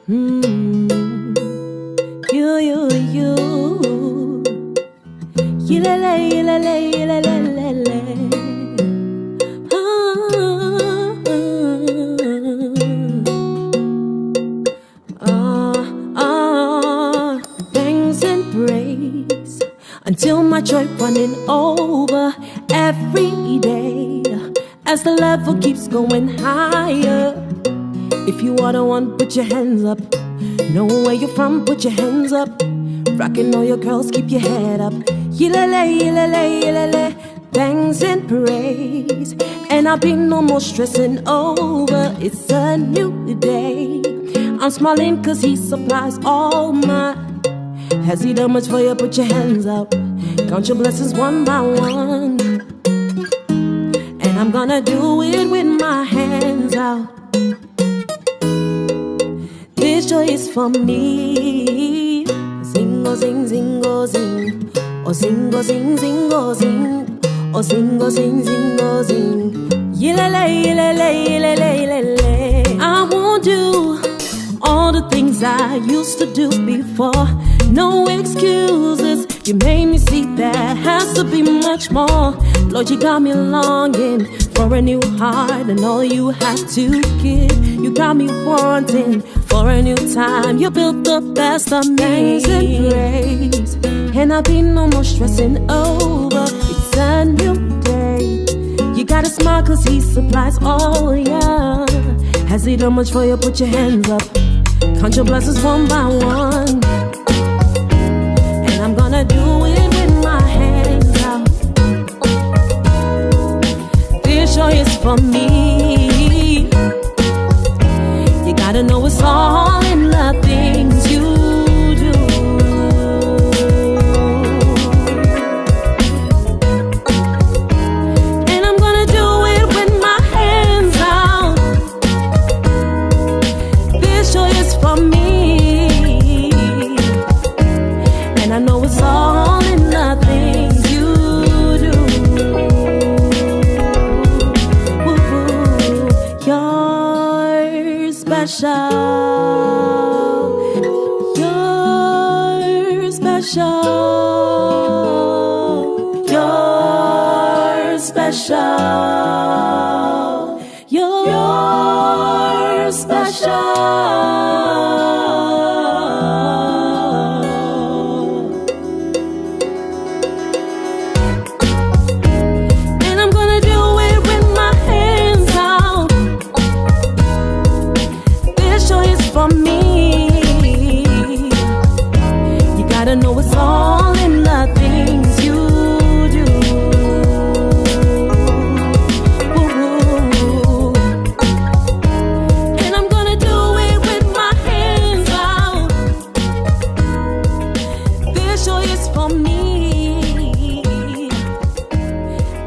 You. Yilele. Thanks and praise until my joy running over every day as the level keeps going higher. If you are the one, put your hands up. Know where you're from, put your hands up. Rockin' all your girls, keep your head up. Yilele. Thanks and praise. And I'll be no more stressing over. It's a new day. I'm smiling cause he supplies all my. Has he done much for you? Put your hands up. Count your blessings one by one. And I'm gonna do it with my hands out. This joy is for me. Zingo, zing, zingo, zing. Oh, zingo, zing, zingo, zing. Oh, zingo, zing, zingo, zing. Yilele. I won't do all the things I used to do before. No excuses. You made me see that has to be much more. Lord, you got me longing for a new heart and all you have to give. You got me wanting for a new time. You built the best of me. Thanks and praise. And I'll be no more stressing over. It's a new day. You gotta smile cause he supplies all, yeah. Has he done much for you? Put your hands up. Count your blessings one by one. And I'm gonna do it with my hands out. This joy is for me. You gotta know it's all in the things you do. And I'm gonna do it with my hands out. This joy is for me. And I know it's all in the things you do. Woo-hoo. You're special. You're special. You're special. You're special. For me, you gotta know it's all in the things you do. Ooh. And I'm gonna do it with my hands out. This joy is for me,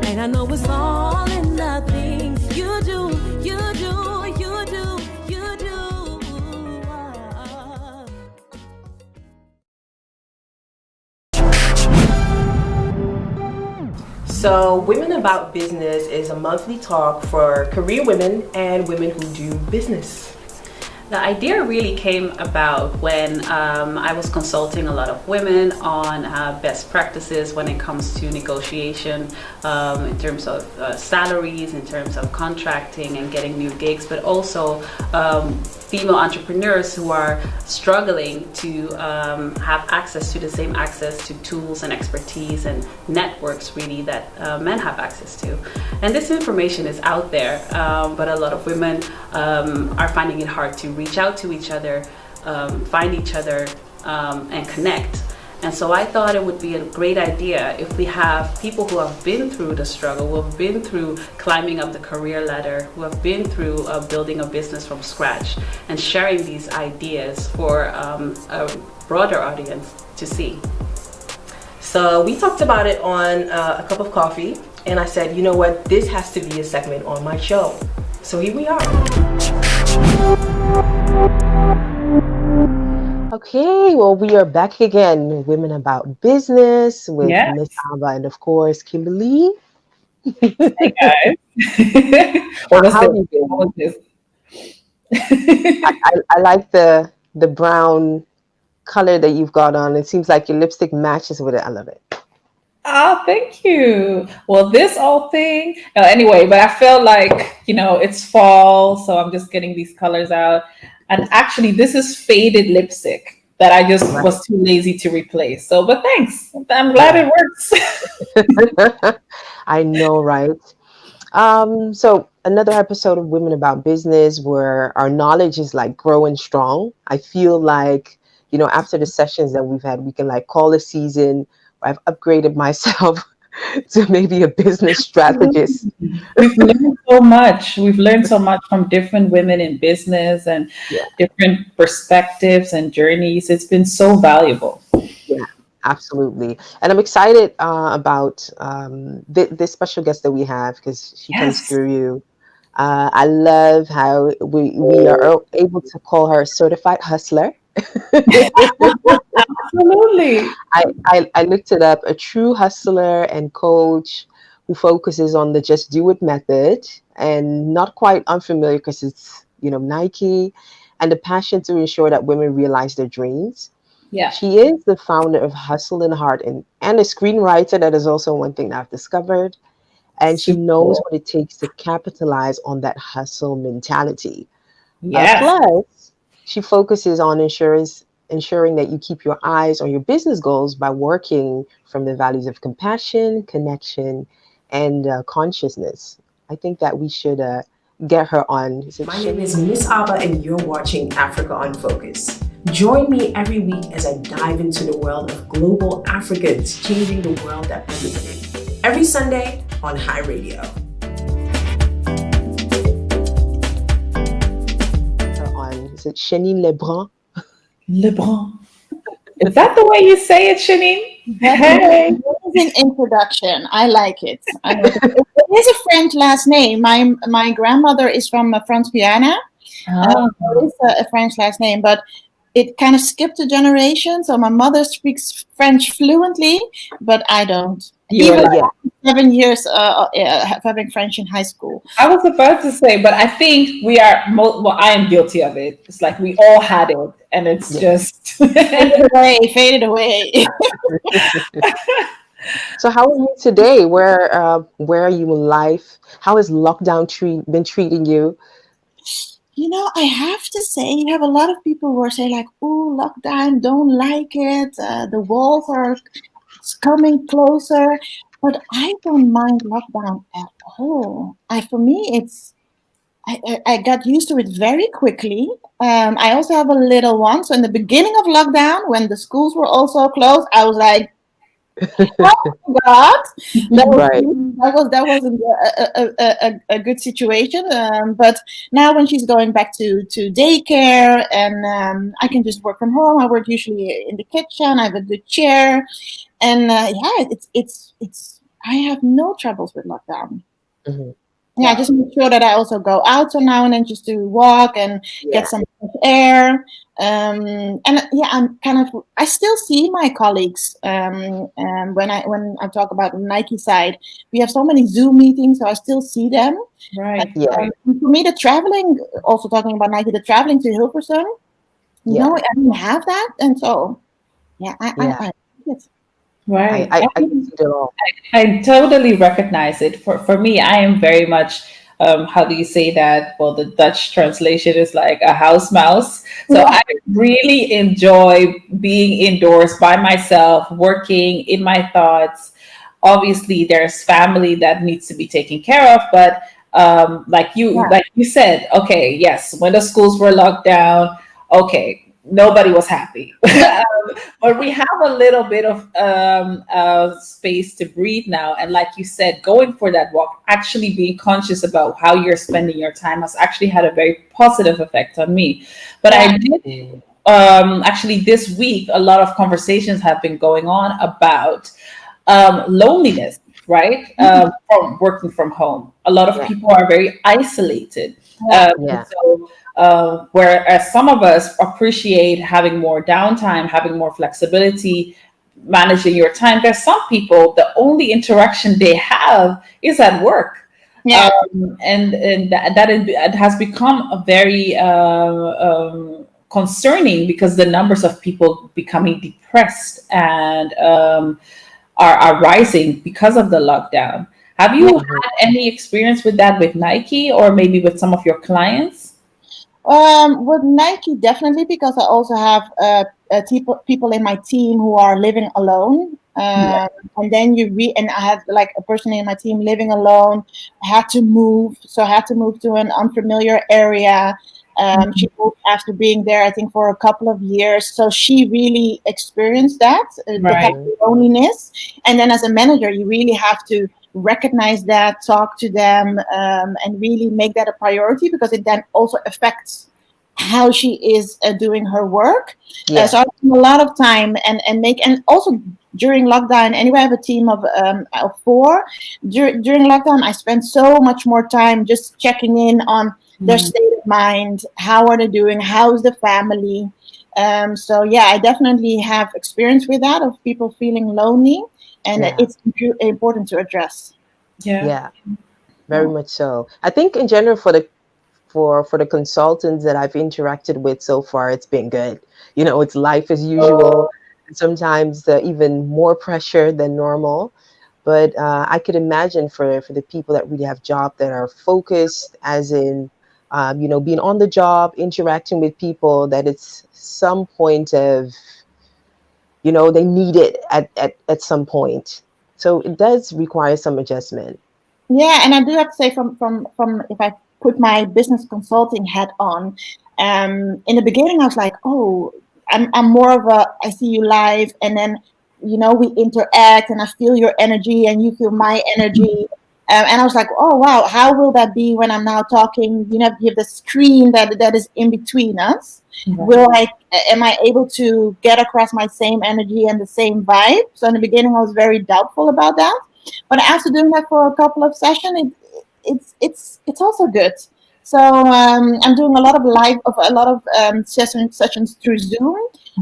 and I know it's all in the things you do. So, Women About Business is a monthly talk for career women and women who do business. The idea really came about when I was consulting a lot of women on best practices when it comes to negotiation in terms of salaries, in terms of contracting and getting new gigs, but also female entrepreneurs who are struggling to have access to the same access to tools and expertise and networks really that men have access to. And this information is out there, but a lot of women are finding it hard to reach out to each other, find each other, and connect. And so I thought it would be a great idea if we have people who have been through the struggle, who have been through climbing up the career ladder, who have been through building a business from scratch, and sharing these ideas for a broader audience to see. So we talked about it on a cup of coffee, and I said, you know what, this has to be a segment on my show. So here we are. Okay, well, we are back again, Women About Business with MS.ABA and, of course, Kimberly. Hey, guys. How are you doing? This? I like the the brown color that you've got on. It seems like your lipstick matches with it. I love it. Ah, thank you. Well, this whole thing, anyway, but I feel like, it's fall, so I'm just getting these colors out. And actually, this is faded lipstick that I just Right. was too lazy to replace. So, but thanks. I'm glad Yeah. it works. I know, right? So another episode of Women About Business where our knowledge is like growing strong. I feel like, after the sessions that we've had, we can like call a season. I've upgraded myself to maybe a business strategist. We've learned so much. We've learned so much from different women in business and Yeah, different perspectives and journeys. It's been so valuable. yeah, absolutely. And I'm excited about this special guest that we have because she comes Yes, through you. I love how we are able to call her a certified hustler. absolutely. I looked it up, a true hustler and coach who focuses on the just do it method and not quite unfamiliar because it's, Nike and the passion to ensure that women realize their dreams. Yeah. She is the founder of Hustle and Heart and a screenwriter. That is also one thing that I've discovered. And she Super knows cool. what it takes to capitalize on that hustle mentality. Yes. Plus, she focuses on ensuring that you keep your eyes on your business goals by working from the values of compassion, connection, and consciousness. I think that we should get her on. My name is MS.ABA, and you're watching Africa on Focus. Join me every week as I dive into the world of global Africans changing the world that we live in. Every Sunday on Hiradio. Is it Shenin LeBrun? LeBrun. Is that the way you say it, Shenin? Hey, amazing introduction. I like it. It is a French last name. My grandmother is from France Guyana. Oh. It is a French last name, but it kind of skipped a generation. So my mother speaks French fluently, but I don't. Even Yeah. 7 years having French in high school. I was about to say, but I think we are, well, I am guilty of it. It's like we all had it, and it's just. Faded away. So how are you today? Where are you in life? How has lockdown been treating you? I have to say, you have a lot of people who are saying like, "Oh, lockdown, don't like it. The walls are coming closer," but I don't mind lockdown at all. For me, I got used to it very quickly. I also have a little one, so in the beginning of lockdown, when the schools were also closed, I was like, "Oh God, Right. that wasn't a good situation." But now, when she's going back to daycare, and I can just work from home. I work usually in the kitchen. I have a good chair, and it's. I have no troubles with lockdown. Mhm. Yeah, I just make sure that I also go out so now and then just to walk and Yeah. get some fresh air. And I'm I still see my colleagues when I talk about the Nike side. We have so many Zoom meetings, so I still see them. Right. Yeah. For me, the traveling, also talking about Nike, the traveling to Hilversum, Yeah. I didn't have that, and so Yeah. I like it. Right. I can see it all. I totally recognize it. For me, I am very much, how do you say that? Well, the Dutch translation is like a house mouse. So I really enjoy being indoors by myself, working in my thoughts. Obviously, there's family that needs to be taken care of, but like you said, okay, yes, when the schools were locked down, okay, nobody was happy. But we have a little bit of space to breathe now. And like you said, going for that walk, actually being conscious about how you're spending your time has actually had a very positive effect on me. But I did, actually this week, a lot of conversations have been going on about loneliness, right? From working from home. A lot of people are very isolated. Whereas some of us appreciate having more downtime, having more flexibility, managing your time. There's some people, the only interaction they have is at work. And that it has become a very concerning because the numbers of people becoming depressed and are rising because of the lockdown. Have you Mhm. had any experience with that with Nike or maybe with some of your clients? With Nike, definitely, because I also have people in my team who are living alone. Yeah. And then and I had like a person in my team living alone, had to move, so I had to move to an unfamiliar area. She moved after being there, I think, for a couple of years. So she really experienced that, the kind Right. Mhm. of loneliness. And then as a manager, you really have to recognize that, talk to them, and really make that a priority because it then also affects how she is doing her work. Yeah. So I spend a lot of time and also during lockdown. Anyway, I have a team of four. During lockdown, I spent so much more time just checking in on their Mm. state of mind. How are they doing? How's the family? So yeah, I definitely have experience with that of people feeling lonely, and Yeah. it's important to address. Yeah. Yeah. Very much so. I think in general for the consultants that I've interacted with so far, it's been good. It's life as usual. Sometimes even more pressure than normal. But I could imagine for the people that really have jobs that are focused, as in, being on the job, interacting with people, that it's some point of, they need it at some point. So it does require some adjustment. Yeah, and I do have to say, from if I put my business consulting hat on, in the beginning I was like, oh, I'm more of a I see you live, and then we interact, and I feel your energy, and you feel my energy, and I was like, oh wow, how will that be when I'm now talking? You have the screen that is in between us. Right. Will I am I able to get across my same energy and the same vibe? So in the beginning I was very doubtful about that, but after doing that for a couple of sessions, it's also good. So I'm doing a lot of sessions through Zoom,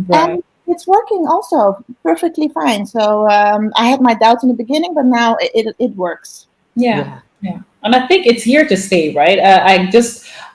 Right. and it's working also perfectly fine. So I had my doubts in the beginning, but now it works. Yeah, Yeah. yeah, and I think it's here to stay, right?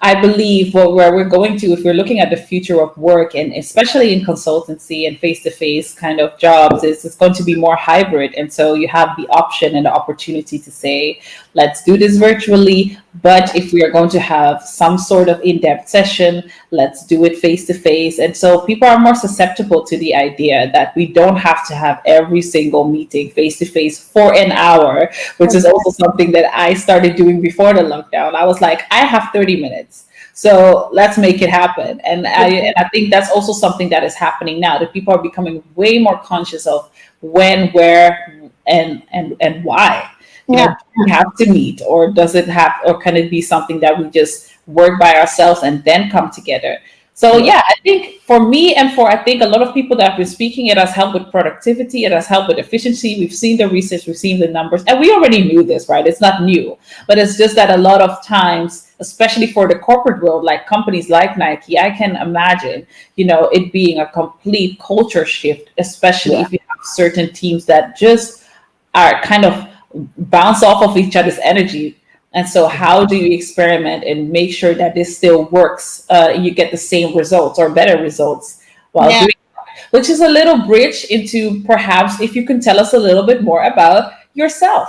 I believe where we're going to, if we're looking at the future of work, and especially in consultancy and face-to-face kind of jobs, is it's going to be more hybrid, and so you have the option and the opportunity to say, let's do this virtually, but if we are going to have some sort of in-depth session, let's do it face-to-face, and so people are more susceptible to the idea that we don't have to have every single meeting face-to-face for an hour, which is also something that I started doing before the lockdown. I was like, I have 30 minutes. So let's make it happen. And I think that's also something that is happening now, that people are becoming way more conscious of when, where, and why. Yeah. Do we have to meet, or does it have, or can it be something that we just work by ourselves and then come together? So Yeah. yeah, I think for me and for I think a lot of people that have been speaking, it has helped with productivity, it has helped with efficiency. We've seen the research, we've seen the numbers, and we already knew this, right? It's not new, but it's just that a lot of times, especially for the corporate world, like companies like Nike, I can imagine, it being a complete culture shift, especially Yeah. if you have certain teams that just are kind of bounce off of each other's energy. And so, Mhm. how do you experiment and make sure that this still works? You get the same results or better results while Yeah. doing, which is a little bridge into perhaps if you can tell us a little bit more about yourself.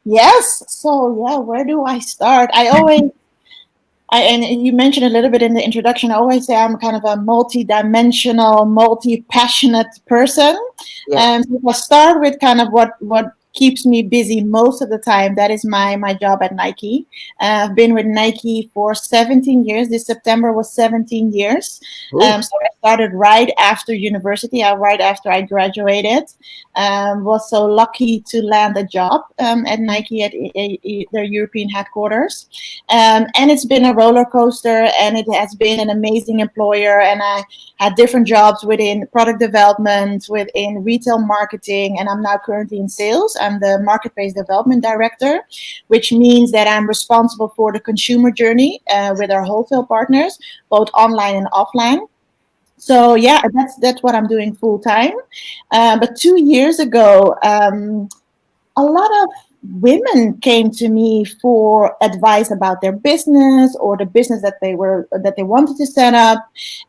Yes. So yeah, where do I start? And you mentioned a little bit in the introduction. I always say I'm kind of a multi-dimensional, multi-passionate person. Yeah. And if I start with kind of what keeps me busy most of the time, that is my job at Nike. I've been with Nike for 17 years. This September was 17 years. Ooh. So I started right after university, right after I graduated. Was so lucky to land a job at Nike at their European headquarters. And it's been a roller coaster, and it has been an amazing employer. And I had different jobs within product development, within retail marketing, and I'm now currently in sales. I'm the marketplace development director, which means that I'm responsible for the consumer journey with our wholesale partners, both online and offline. So yeah, that's what I'm doing full time. But 2 years ago, a lot of women came to me for advice about their business or the business that they wanted to set up,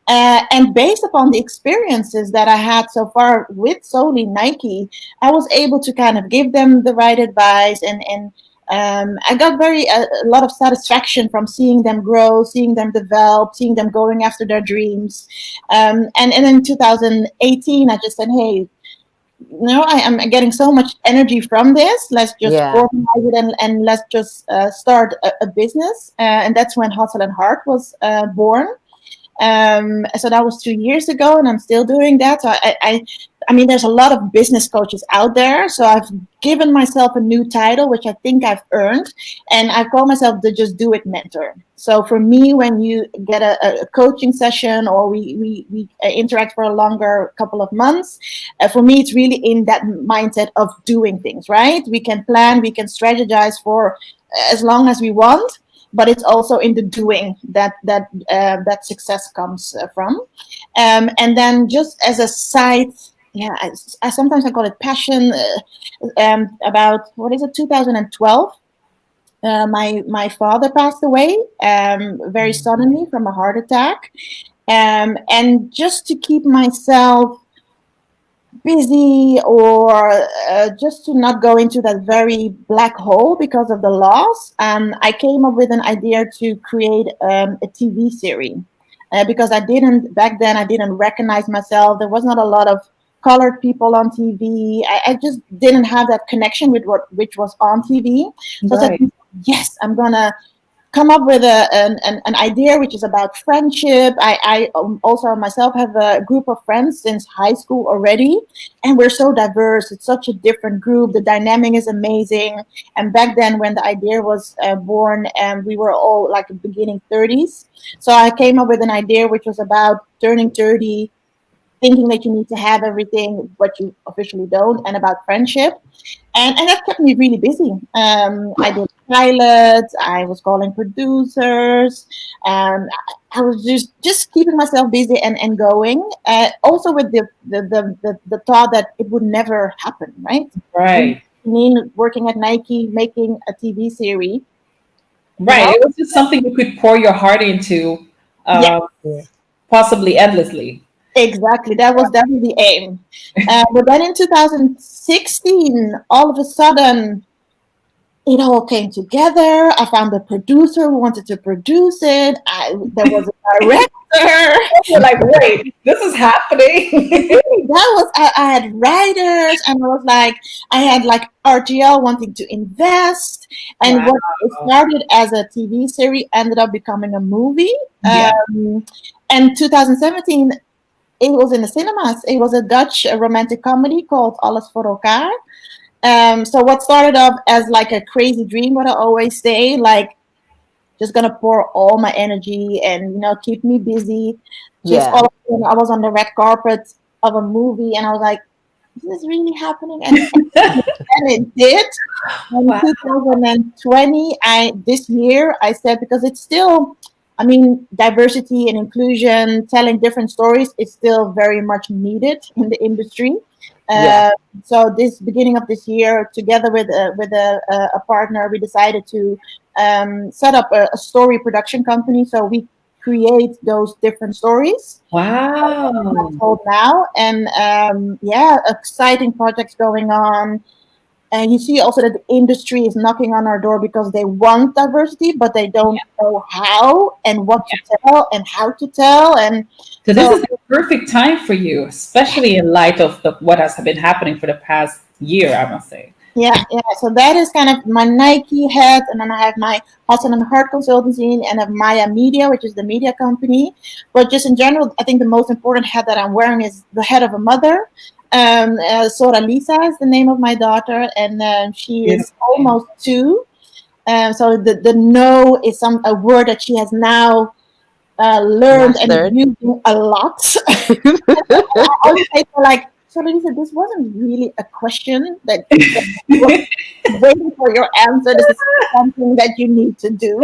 and based upon the experiences that I had so far with solely Nike, I was able to kind of give them the right advice, and I got a lot of satisfaction from seeing them grow, seeing them develop, seeing them going after their dreams. And in 2018, I just said, hey, I am getting so much energy from this. Let's just Yeah. formalize it, and let's just start a business. And that's when Hustle and Heart was born. So that was 2 years ago, and I'm still doing that. So I mean, there's a lot of business coaches out there. So I've given myself a new title, which I think I've earned, and I call myself the Just Do It Mentor. So for me, when you get a coaching session, or we interact for a longer couple of months, for me, it's really in that mindset of doing things, right? We can plan, we can strategize for as long as we want, but it's also in the doing that success comes from. And then just as a side, yeah, I sometimes I call it passion. About what is it, 2012. My father passed away very suddenly from a heart attack, and just to keep myself busy, or just to not go into that very black hole because of the loss, I came up with an idea to create a TV series, because back then I didn't recognize myself. There was not a lot of colored people on TV. I just didn't have that connection with which was on TV. So I said, yes, I'm gonna come up with an idea which is about friendship. I also myself have a group of friends since high school already, and we're so diverse. It's such a different group. The dynamic is amazing. And back then, when the idea was born, we were all like beginning 30s. So I came up with an idea which was about turning 30, thinking that you need to have everything, but you officially don't, and about friendship. And that kept me really busy. I did pilots, I was calling producers, I was just keeping myself busy and going. Also with the thought that it would never happen, right? Right. I mean, working at Nike, making a TV series. Right. It was just something you could pour your heart into, Yeah. possibly endlessly. Exactly, that was definitely the aim. But then in 2016, all of a sudden, it all came together. I found a producer who wanted to produce it. There was a director. You're like, wait, this is happening. I had writers, and I had like RTL wanting to invest, and Wow. what it started as a TV series ended up becoming a movie. Yeah. And 2017, it was in the cinemas. It was a Dutch romantic comedy called Alles voor elkaar. So what started off as like a crazy dream, what I always say, like just gonna pour all my energy and keep me busy. Just Yeah. all of a sudden, I was on the red carpet of a movie, and I was like, "Is this really happening?" And it did. In Wow. 2020, this year I said, because it's still, I mean, diversity and inclusion, telling different stories is still very much needed in the industry. Yeah. So this beginning of this year, together with a partner, we decided to set up a story production company. So we create those different stories. Wow. Told now, and yeah, exciting projects going on. And you see also that the industry is knocking on our door because they want diversity, but they don't know how and what to tell and how to tell. And So this is the perfect time for you, especially in light of what has been happening for the past year, I must say. yeah. So that is kind of my Nike hat, and then I have my Hustle and Heart consultancy, and I have Maya Media, which is the media company. But just in general, I think the most important hat that I'm wearing is the head of a mother. Sora Lisa is the name of my daughter, and she is almost 2. So the no is a word that she has now learned and is using a lot. I always say to her, like, so Lisa, this wasn't really a question that was waiting for your answer. This is something that you need to do.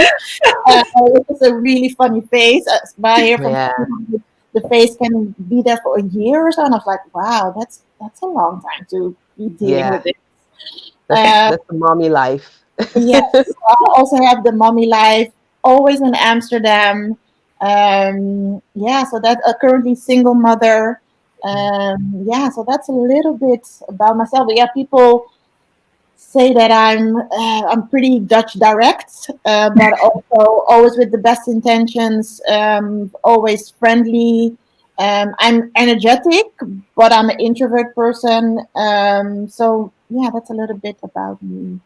It's a really funny face. By here from the face can be there for a year or so, and I was like, wow, that's a long time to be dealing with it. That's the mommy life. Yes, I also have the mommy life, always in Amsterdam. Yeah, so that's a currently single mother. Yeah, so that's a little bit about myself. But yeah, people say that I'm pretty Dutch direct, but also always with the best intentions, always friendly. I'm energetic, but I'm an introvert person. So yeah, that's a little bit about me.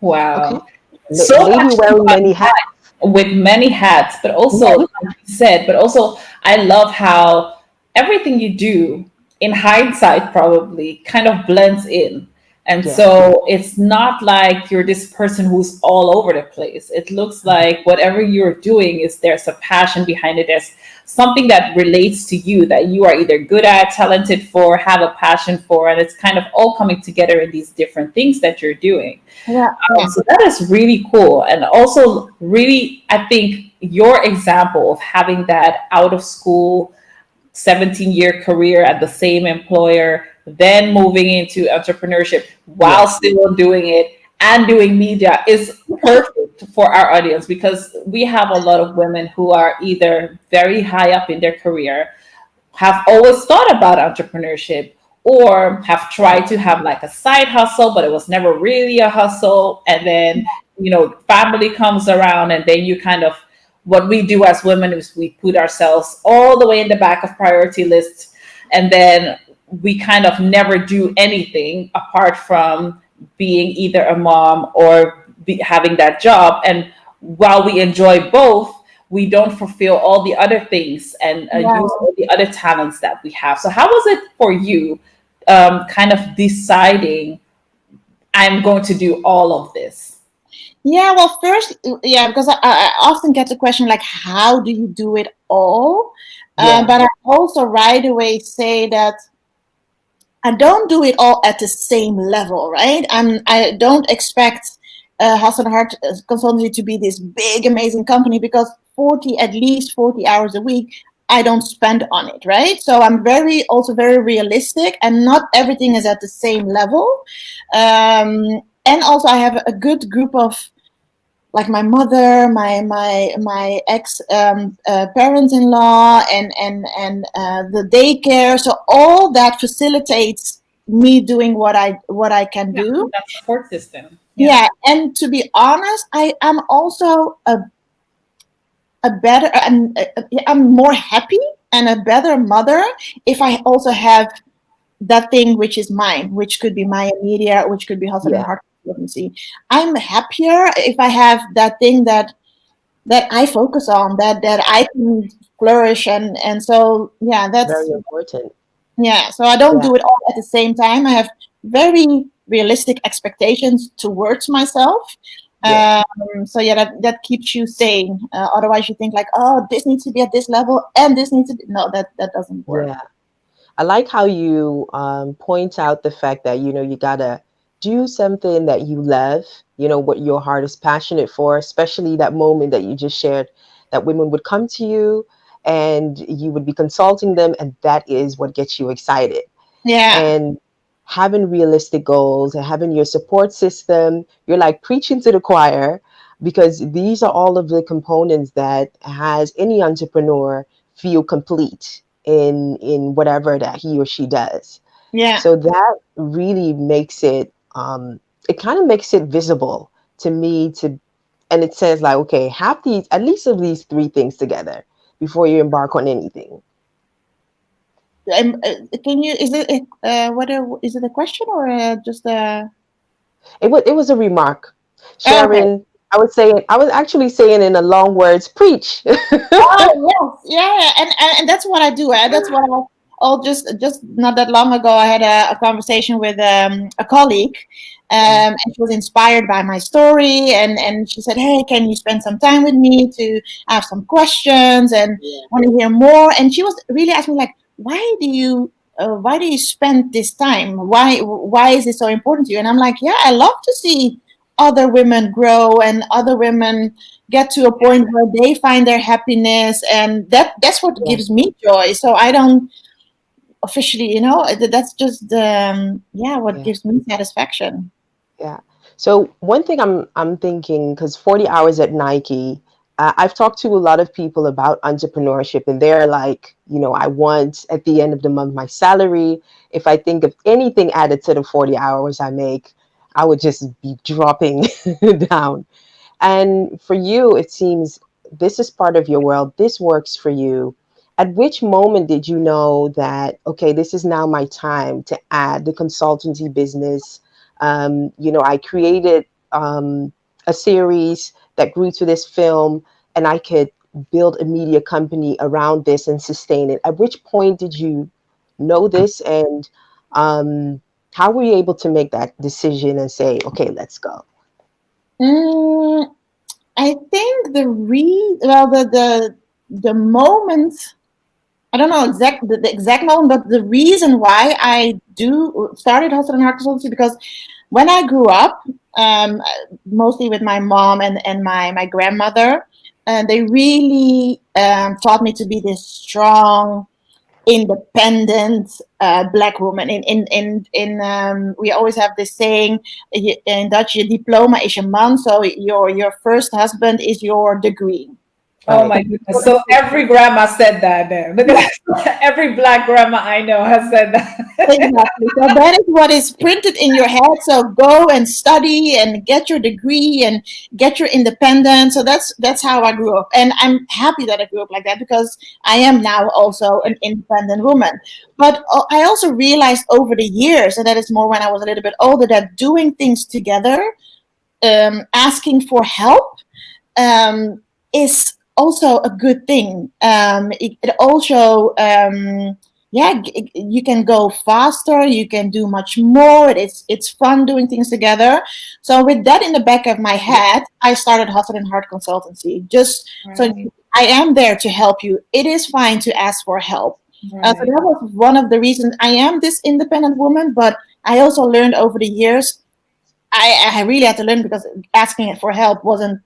Okay. Wow. So Lady much to wearing many hats. unpack with many hats, but also, Yes, like you said, but also, I love how everything you do, in hindsight, probably kind of blends in. And Yeah. so it's not like you're this person who's all over the place. It looks like whatever you're doing is there's a passion behind it. There's something that relates to you that you are either good at, talented for, have a passion for, and it's kind of all coming together in these different things that you're doing. yeah, yeah, So that is really cool. And also, really, I think your example of having that out of school 17-year career at the same employer, then moving into entrepreneurship while Yes. still doing it and doing media is perfect for our audience, because we have a lot of women who are either very high up in their career, have always thought about entrepreneurship, or have tried to have like a side hustle, but it was never really a hustle. And then, family comes around, and then you kind of, what we do as women is we put ourselves all the way in the back of priority lists. And then we kind of never do anything apart from being either a mom or having that job. And while we enjoy both, we don't fulfill all the other things and yeah. use all the other talents that we have. So, how was it for you, kind of deciding I'm going to do all of this? Yeah, well, first, yeah, because I often get the question like, how do you do it all? Yeah. But I also right away say that I don't do it all at the same level, right? I don't expect Hassan Hart Consultancy to be this big, amazing company, because at least 40 hours a week, I don't spend on it, right? So I'm also very realistic, and not everything is at the same level. And also I have a good group of, like, my mother, my ex parents-in-law, and the daycare. So all that facilitates me doing what I can Yeah, do. that support system. Yeah. Yeah, and to be honest, I am also a better, and I'm more happy and a better mother if I also have that thing which is mine, which could be Maya Media, which could be Hassan and Yeah. Heart Consultancy. I'm happier if I have that thing that I focus on, that I can flourish, and so yeah, Very that's, important. yeah. So I don't Yeah. do it all at the same time. I have very realistic expectations towards myself. Yeah. So yeah, that keeps you sane. Otherwise, you think like, oh, this needs to be at this level, and this needs to be, no, that doesn't work. Yeah. I like how you point out the fact that, you gotta do something that you love, what your heart is passionate for, especially that moment that you just shared, that women would come to you and you would be consulting them, and that is what gets you excited. Yeah, And having realistic goals and having your support system, you're like preaching to the choir, because these are all of the components that has any entrepreneur feel complete in whatever that he or she does. yeah. So that really makes it it kind of makes it visible to me, and it says like, okay, have these, at least of these three things together before you embark on anything. Can you? Is it is it a question or just a? It was a remark, Oh, okay. sharing. I was actually saying in a long words, preach. Oh yes, yeah, and that's what I do. That's what I. Oh, just not that long ago, I had a conversation with a colleague, and she was inspired by my story, and she said, "Hey, can you spend some time with me to have some questions and want to hear more?" And she was really asking like, why do you spend this time? Why is it so important to you? And I'm like, yeah, I love to see other women grow and other women get to a point where they find their happiness, and that's what Yeah. gives me joy. So I don't officially, that's just what Yeah. gives me satisfaction. Yeah. So one thing I'm thinking, because 40 hours at Nike, I've talked to a lot of people about entrepreneurship, and they're like, I want at the end of the month my salary. If I think of anything added to the 40 hours I make, I would just be dropping down. And for you, it seems this is part of your world. This works for you. At which moment did you know that, okay, this is now my time to add the consultancy business? I created a series that grew to this film, and I could build a media company around this and sustain it. At which point did you know this? And how were you able to make that decision and say, okay, let's go? Mm, I think the moment, I don't know the exact moment, but the reason why I started Hustle and Heart Consultancy, because when I grew up, mostly with my mom and my grandmother, they really taught me to be this strong, independent black woman. We always have this saying in Dutch: "Je diploma is je man," so your first husband is your degree. Oh Right. my goodness. So every grandma said that then. Because every black grandma I know has said that. Exactly. So that is what is printed in your head. So go and study and get your degree and get your independence. So that's how I grew up, and I'm happy that I grew up like that, because I am now also an independent woman. But I also realized over the years, and that is more when I was a little bit older, that doing things together, asking for help, is also a good thing. It also, you can go faster, you can do much more. It's fun doing things together. So with that in the back of my head, I started Hustle and Heart Consultancy. Just so Right. I am there to help you. It is fine to ask for help. So Right. that was one of the reasons I am this independent woman. But I also learned over the years, I really had to learn, because asking for help wasn't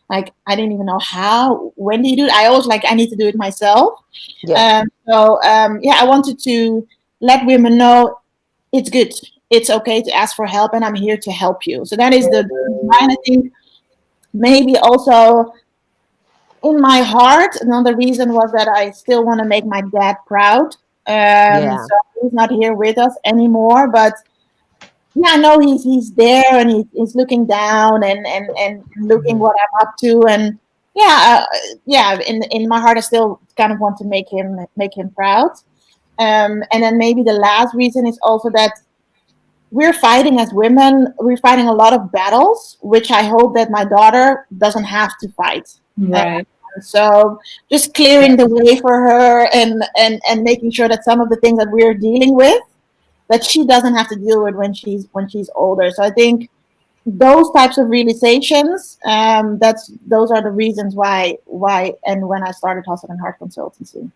like, I didn't even know how. When do you do it? I always I need to do it myself. Yeah. I wanted to let women know it's good. It's okay to ask for help, and I'm here to help you. So that is the line. I think maybe also in my heart, another reason was that I still want to make my dad proud. Yeah. So he's not here with us anymore, but yeah, I know he's there, and he's looking down and looking Mhm. what I'm up to, and in my heart I still kind of want to make him proud. And then maybe the last reason is also that we're fighting as women. We're fighting a lot of battles, which I hope that my daughter doesn't have to fight. Uh, Right. so just clearing the way for her, and making sure that some of the things that we're dealing with, that she doesn't have to deal with when she's older. So I think those types of realizations, those are the reasons why and when I started Hustle and Heart Consultancy. Mm.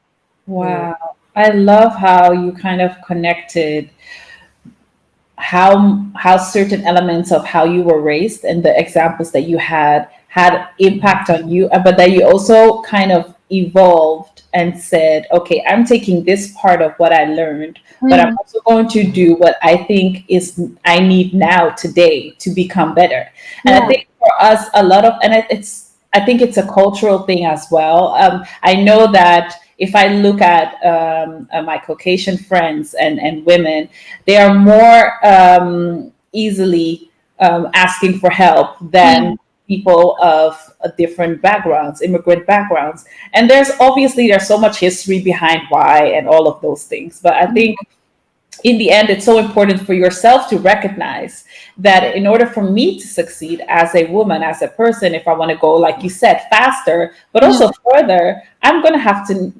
Wow. I love how you kind of connected how certain elements of how you were raised and the examples that you had impact on you, but that you also kind of evolved and said, okay, I'm taking this part of what I learned, but I'm Mm, also going to do what I think is I need now today to become better. And I yeah. think for us a lot of, and I think it's a cultural thing as well. I know that if I look at my Caucasian friends and women, they are more easily asking for help than Mm, people of different backgrounds, immigrant backgrounds. And there's so much history behind why and all of those things. But I think in the end, it's so important for yourself to recognize that in order for me to succeed as a woman, as a person, if I want to go, like you said, faster, but mm, also further, I'm going to have to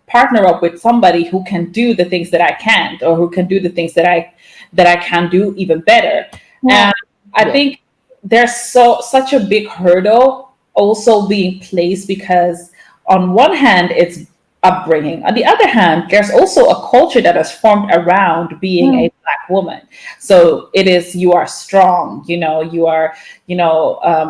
partner up with somebody who can do the things that I can't, or who can do the things that I can do even better. yeah. And I Yeah. think there's such a big hurdle also being placed, because on one hand it's upbringing. On the other hand, there's also a culture that has formed around being Mm, a black woman. So it is, you are strong, you are,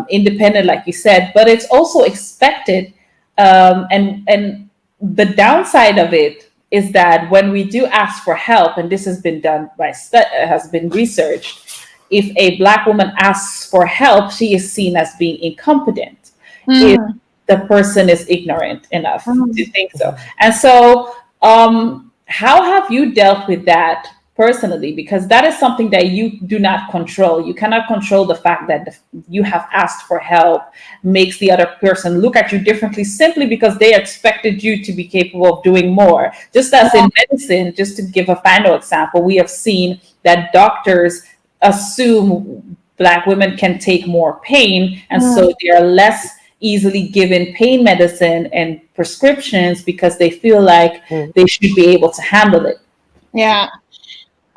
independent, like you said, but it's also expected. And the downside of it is that when we do ask for help, and this has been done by has been researched, if a Black woman asks for help, she is seen as being incompetent. If Mm, the person is ignorant enough to mm. think so. And so, how have you dealt with that personally? Because that is something that you do not control. You cannot control the fact that you have asked for help makes the other person look at you differently simply because they expected you to be capable of doing more. Just as in medicine, just to give a final example, we have seen that doctors assume Black women can take more pain, and so they are less easily given pain medicine and prescriptions because they feel like Mm. they should be able to handle it. Yeah,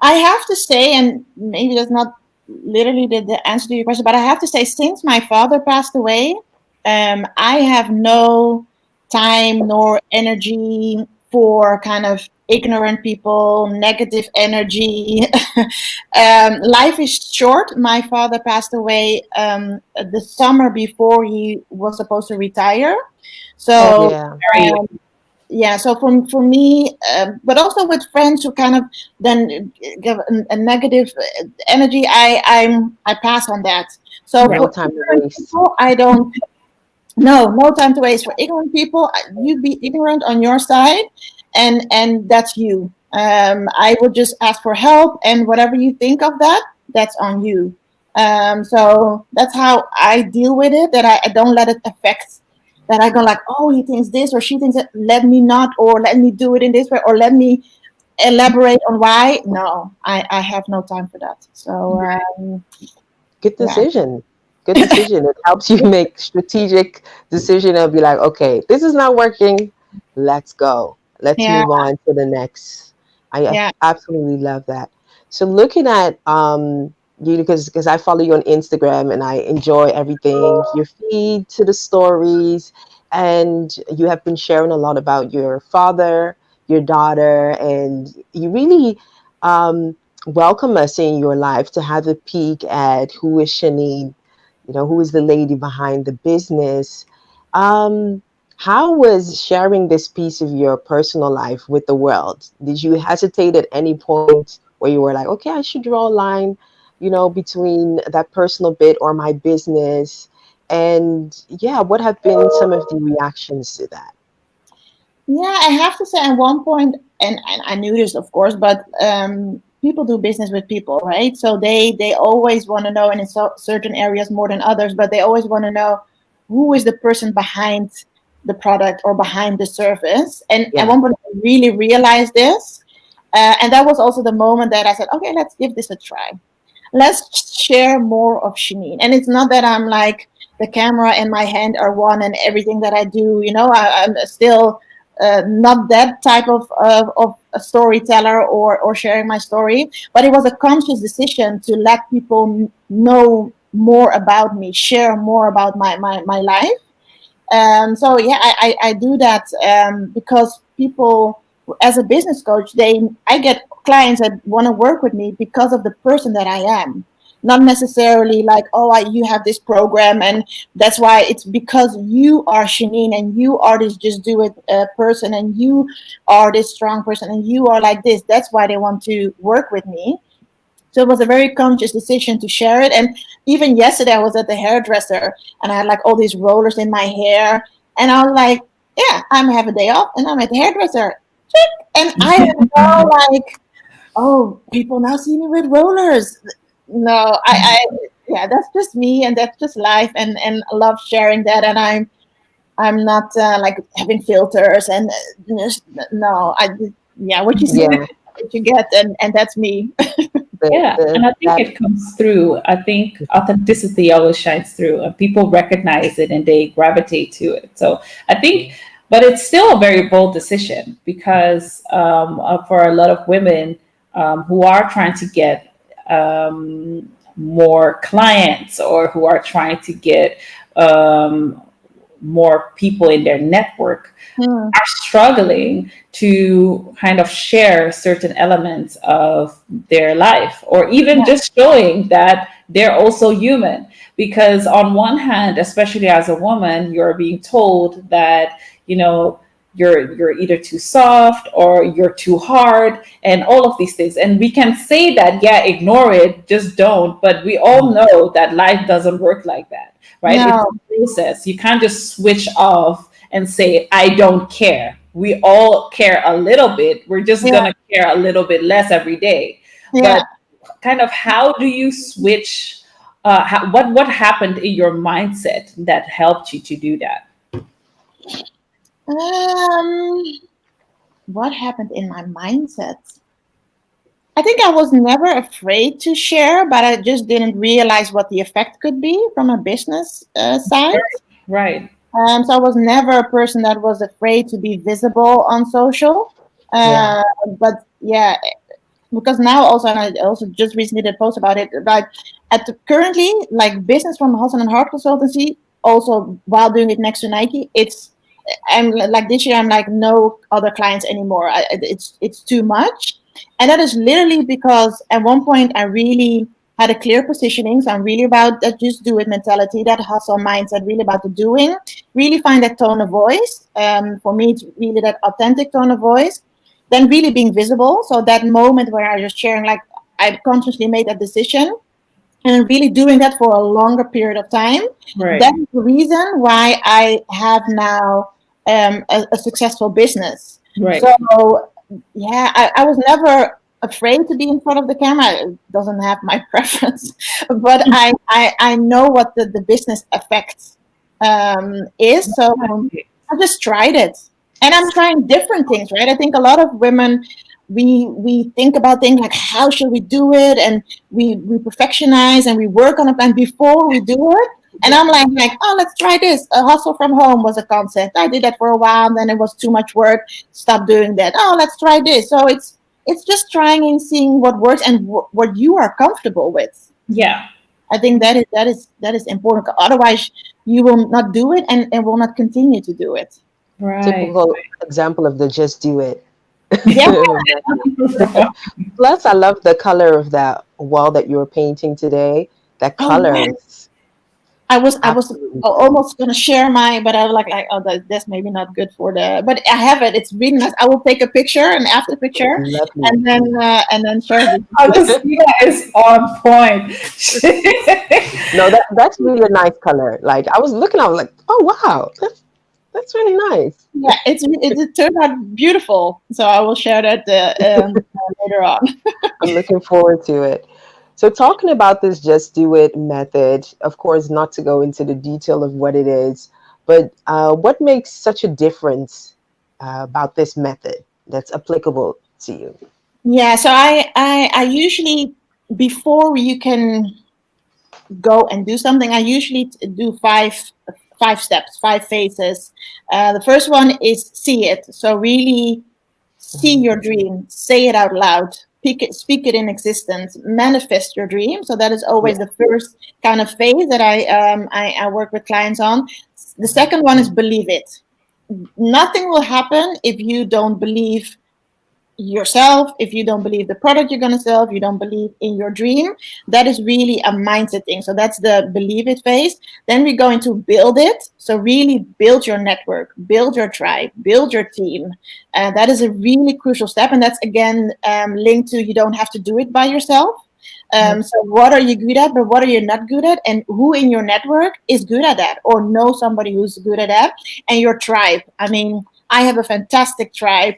I have to say, and maybe that's not literally the answer to your question, but I have to say, since my father passed away, I have no time nor energy for kind of ignorant people, negative energy. Life is short. My father passed away the summer before he was supposed to retire. Oh So yeah. Very, um, yeah, so for me, but also with friends who kind of then give a negative energy, I pass on that. So No for time to ignorant waste. people, I don't. No time to waste. For ignorant people, you be ignorant on your side, and that's you. I would just ask for help, and whatever you think of that, that's on you. So that's how I deal with it. That I don't let it affect. That I go like, oh, he thinks this or she thinks that. Let me not, or let me do it in this way, or let me elaborate on why. No, I have no time for that. So Good yeah, decision. Good decision. It helps you make strategic decision and be like, okay, this is not working. Let's go. Let's yeah, move on to the next. I yeah. absolutely love that. So looking at you, because I follow you on Instagram and I enjoy everything, your feed to the stories, and you have been sharing a lot about your father, your daughter, and you really welcome us in your life to have a peek at who is Shenin, who is the lady behind the business. Um, how was sharing this piece of your personal life with the world? Did you hesitate at any point where you were like, okay, I should draw a line, between that personal bit or my business? And yeah, what have been some of the reactions to that? Yeah, I have to say at one point, and I knew this, of course, but people do business with people, right? So they always want to know, and in certain areas more than others, but they always want to know who is the person behind the product or behind the service. And at Yeah. one point, I really realized this, and that was also the moment that I said, okay, let's give this a try. Let's share more of Shenin. And it's not that I'm like the camera and my hand are one and everything that I do, I'm still not that type of a storyteller or sharing my story, but it was a conscious decision to let people know more about me, share more about my life. So yeah, I do that because people, as a business coach, I get clients that want to work with me because of the person that I am, not necessarily like, oh, you have this program and that's why. It's because you are Shenin and you are this just do it person and you are this strong person and you are like this. That's why they want to work with me. So it was a very conscious decision to share it. And even yesterday, I was at the hairdresser and I had like all these rollers in my hair. And I was like, yeah, I'm have a day off and I'm at the hairdresser. Check. And I didn't know like, oh, people now see me with rollers. No, yeah, that's just me and that's just life. And I love sharing that. And I'm not like having filters and no, yeah, what you see, Yeah. what you get. And that's me. yeah, and I think That. it comes through. I think authenticity always shines through, and people recognize it and they gravitate to it. So I think, but it's still a very bold decision because for a lot of women who are trying to get more clients or who are trying to get more people in their network Hmm. are struggling to kind of share certain elements of their life or even Yeah. just showing that they're also human. Because on one hand, especially as a woman, you're being told that, you know, you're either too soft or you're too hard, and all of these things. And we can say that, yeah, ignore it, just don't. But we all know that life doesn't work like that, right? It's No. a process. You can't just switch off and say, I don't care. We all care a little bit. We're just Yeah. gonna care a little bit less every day. Yeah. But kind of, how do you switch? What happened in your mindset that helped you to do that? Um, what happened in my mindset? I think I was never afraid to share, but I just didn't realize what the effect could be from a business side. Right. So I was never a person that was afraid to be visible on social. Yeah. But yeah, because now also, and I also just recently did a post about it, but currently, like business from Hudson and Hart Consultancy, also while doing it next to Nike, I'm like this year I'm like no other clients anymore. It's too much, and that is literally because at one point I really had a clear positioning. So I'm really about that just do it mentality, that hustle mindset, really about the doing, really find that tone of voice. For me, it's really that authentic tone of voice. Then really being visible. So that moment where I was sharing, like I consciously made that decision and really doing that for a longer period of time. Right. That's the reason why I have now a successful business. Right. So yeah, I was never afraid to be in front of the camera. It doesn't have my preference, but I know what the business effect is. So I just tried it, and I'm trying different things. Right? I think a lot of women we think about things like how should we do it, and we perfectionize and we work on a plan before we do it. And I'm like, oh, let's try this. A hustle from home was a concept. I did that for a while, and then it was too much work. Stop doing that. Oh, let's try this. So it's just trying and seeing what works and what you are comfortable with. Yeah. I think that is important. Otherwise, you will not do it and will not continue to do it. Right. Typical example of the just do it. Yeah. Plus, I love the color of that wall that you were painting today. That Oh, color yeah. is I was absolutely almost gonna share but I was like oh, that's maybe not good for but I have it. It's really nice. I will take a picture, an after picture, lovely. and then share it. Oh, Christina is on point. No, that's really a nice color. Like I was looking, I was like, oh wow, that's really nice. Yeah, it turned out beautiful. So I will share that later on. I'm looking forward to it. So talking about this just do it method, of course, not to go into the detail of what it is, but what makes such a difference about this method that's applicable to you? Yeah, so I usually, before you can go and do something, I usually do five steps, 5 phases. The first one is see it. So really see your dream, say it out loud, speak it in existence, manifest your dream. So that is always the first kind of phase that I work with clients on. The second one is believe it. Nothing will happen if you don't believe yourself, if you don't believe the product you're going to sell, if you don't believe in your dream. That is really a mindset thing. So that's the believe it phase. Then we go into build it. So really build your network, build your tribe, build your team. That is a really crucial step. And that's again linked to you don't have to do it by yourself. So what are you good at, but what are you not good at, and who in your network is good at that or know somebody who's good at that? And your tribe. I mean, I have a fantastic tribe,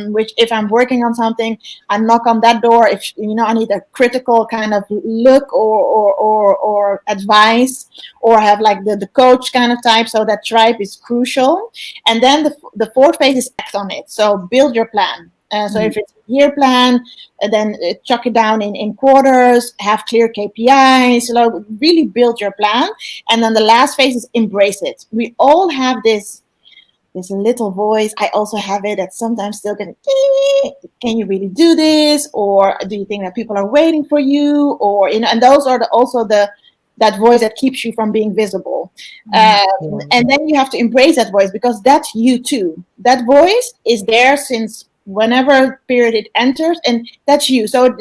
which if I'm working on something, I knock on that door. If I need a critical kind of look or advice, or have like the coach kind of type. So that tribe is crucial. And then the fourth phase is act on it. So build your plan. So if it's a year plan, then chuck it down in quarters, have clear KPIs, so really build your plan. And then the last phase is embrace it. We all have this little voice. I also have it that sometimes still can you really do this? Or do you think that people are waiting for you? Or, and those are also that voice that keeps you from being visible. And then you have to embrace that voice because that's you too. That voice is there since whenever period it enters, and that's you. So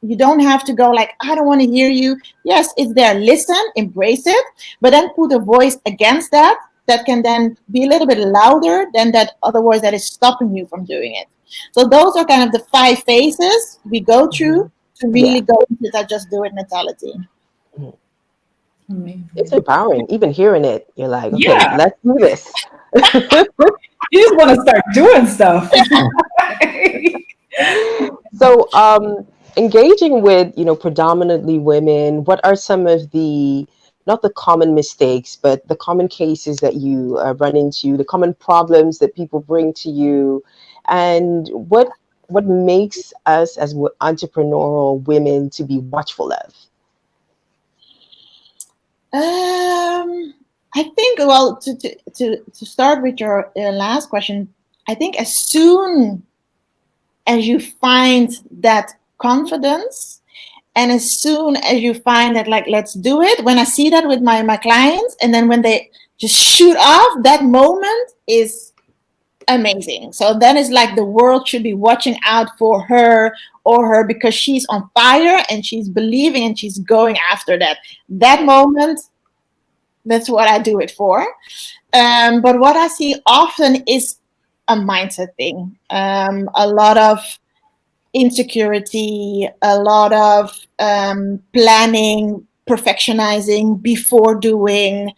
you don't have to go like, I don't want to hear you. Yes, it's there. Listen, embrace it, but then put a voice against that that can then be a little bit louder than that otherwise that is stopping you from doing it. So those are kind of the 5 phases we go through to Yeah. really go into that just do it mentality. Mhm. Amazing. It's empowering. Even hearing it, you're like, okay, Yeah, let's do this. you just want to start doing stuff. So, engaging with, predominantly women, what are some of the, not the common mistakes, but the common cases that you run into, the common problems that people bring to you, and what makes us as entrepreneurial women to be watchful of? I think, well, to start with your last question, I think as soon as you find that confidence, and as soon as you find that, like, let's do it, when I see that with my clients, and then when they just shoot off, that moment is amazing. So then it's like the world should be watching out for her or her, because she's on fire and she's believing and she's going after that moment. That's what I do it for. But what I see often is a mindset thing. A lot of insecurity, a lot of planning, perfectionizing before doing.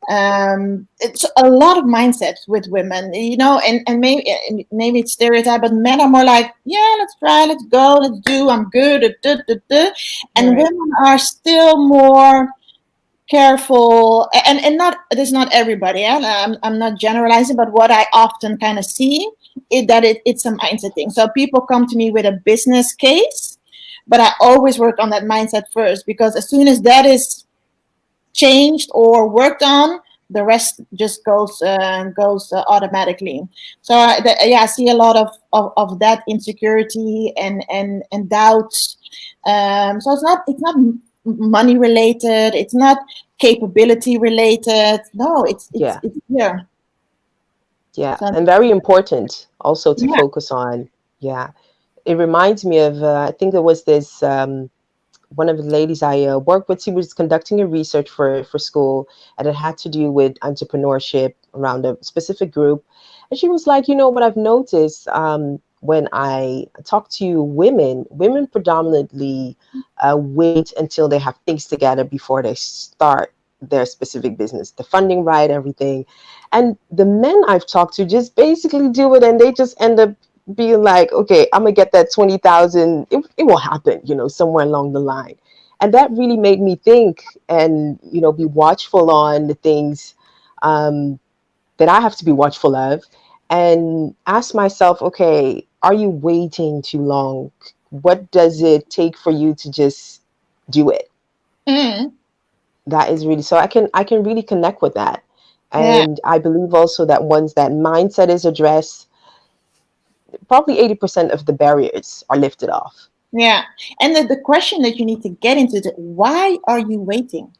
It's a lot of mindsets with women, and maybe it's stereotype, but men are more like, yeah, let's try, let's go, let's do, I'm good at and Right. women are still more careful, and not, it is not everybody, I'm not generalizing, but what I often kind of see is that it's a mindset thing. So people come to me with a business case, but I always work on that mindset first, because as soon as that is changed or worked on, the rest just goes automatically. So I see a lot of that insecurity and doubts. So it's not money related, it's not capability related. No, Yeah, it's here. yeah, So and very important also to yeah. focus on. Yeah, it reminds me of, I think there was this, one of the ladies I worked with. She was conducting a research for school, and it had to do with entrepreneurship around a specific group. And she was like, what I've noticed, when I talk to women, women predominantly wait until they have things together before they start their specific business, the funding right, everything. And the men I've talked to just basically do it, and they just end up being like, okay, I'm gonna get that 20,000. It will happen, somewhere along the line. And that really made me think and, be watchful on the things that I have to be watchful of, and ask myself, okay, are you waiting too long? What does it take for you to just do it? Mm, That is really, so I can really connect with that. yeah. And I believe also that once that mindset is addressed, probably 80% of the barriers are lifted off. Yeah. And the question that you need to get into is, why are you waiting?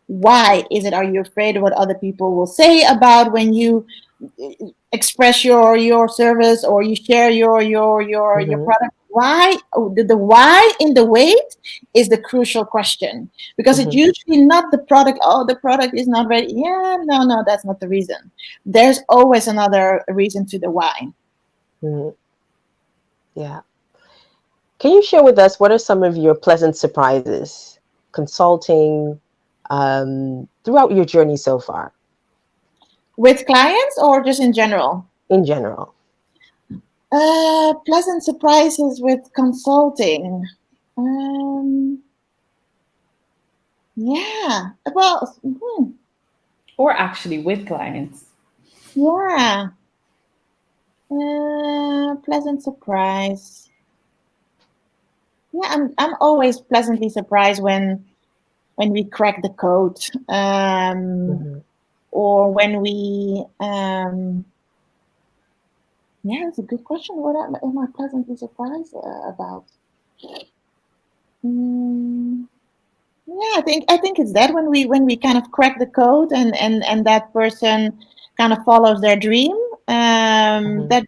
Why is it? Are you afraid of what other people will say about when you express your service, or you share your Hmm. product? Why? Oh, the why in the wait is the crucial question, because it's Hmm. usually not the product. Oh, the product is not ready. Yeah, no, that's not the reason. There's always another reason to the why. Hmm. Yeah. Can you share with us what are some of your pleasant surprises consulting, throughout your journey so far, With clients or just in general? in general? Pleasant surprises with consulting. Um, yeah. Well, Or actually with clients. yeah. Pleasant surprise. Yeah, I'm always pleasantly surprised when we crack the code, Hmm. or when we yeah, that's a good question. What am I pleasantly surprised about? Mm, yeah, I think it's that when we kind of crack the code, and that person kind of follows their dream. Hmm. That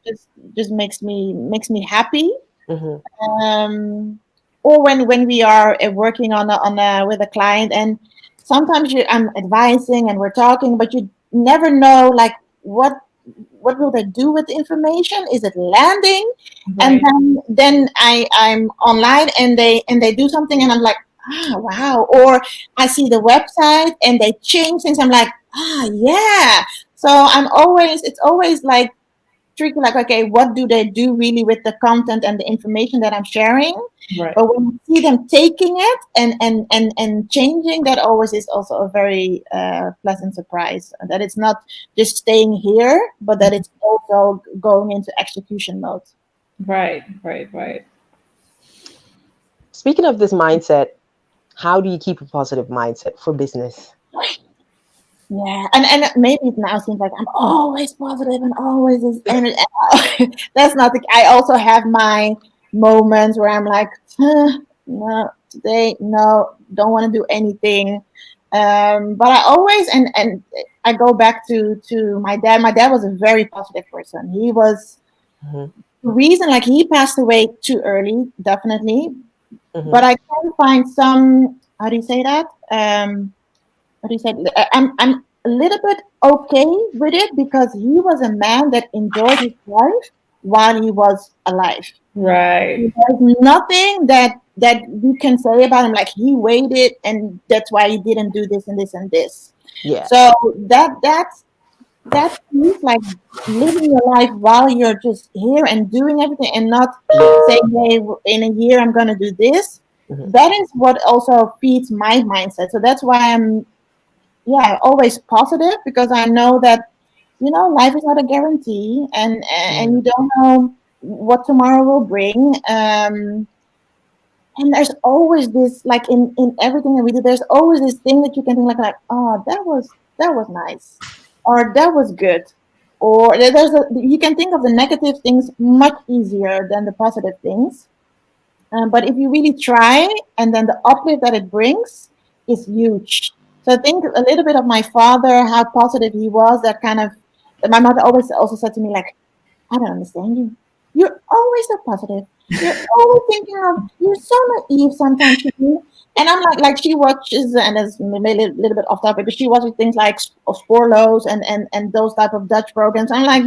just makes me happy. Hmm. um, or when we are working on a with a client, and sometimes I'm advising and we're talking, but never know like what will they do with the information? Is it landing? And Right. then I'm online and they do something and I'm like, ah, wow. Or I see the website and they change things. I'm like, ah, yeah. So it's always like tricky, like, okay, what do they do really with the content and the information that I'm sharing? Right. But when you see them taking it and changing, that always is also a very pleasant surprise. That it's not just staying here, but that it's also going into execution mode. Right. Right. Right. Speaking of this mindset, how do you keep a positive mindset for business? Yeah, and maybe it now seems like I'm always positive and always is, and that's not the. I also have my moments where I'm like, no, today, no, don't want to do anything. But I always and I go back to my dad. My dad was a very positive person. He was Mhm, the reason, like he passed away too early, definitely. mhm. But I can find some. How do you say that? What he said, I'm a little bit okay with it because he was a man that enjoyed his life while he was alive. Right. There's nothing that you can say about him like he waited and that's why he didn't do this and this and this. Yeah. So that piece, like living your life while you're just here and doing everything and not saying, hey, in a year I'm gonna do this. Mhm. That is what also feeds my mindset. So that's why I'm always positive because I know that life is not a guarantee and Yeah. you don't know what tomorrow will bring. And there's always this like in everything that we do, there's always this thing that you can think like oh that was nice or that was good or you can think of the negative things much easier than the positive things. But if you really try, and then the uplift that it brings is huge. So I think a little bit of my father, how positive he was, that kind of, my mother always also said to me, like, I don't understand you. You're always so positive. You're always thinking of, you're so naive sometimes to me. And I'm like she watches, and it's maybe a little bit off topic, but she watches things like Sporlo's and those type of Dutch programs. I'm like,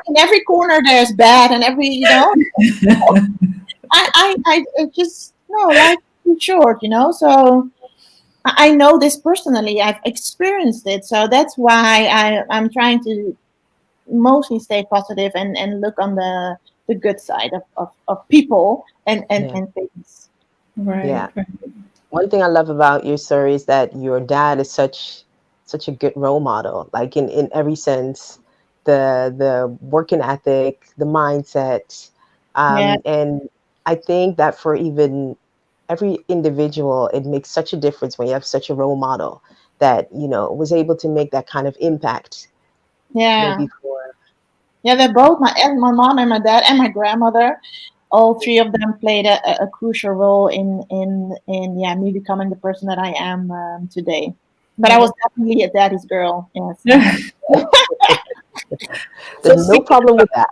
in every corner there's bad, and I just no, life is too short. So I know this personally. I've experienced it, so that's why I'm trying to mostly stay positive and look on the good side of people Yeah. and things. Right. Yeah. One thing I love about your story is that your dad is such a good role model, like in every sense, the working ethic, the mindset, Yeah, and I think that for even every individual, it makes such a difference when you have such a role model that was able to make that kind of impact, yeah, maybe for. yeah. They're both my mom and my dad and my grandmother. All three of them played a crucial role in me becoming the person that I am today. But I Right. was definitely a daddy's girl. Yes. So There's no problem with that.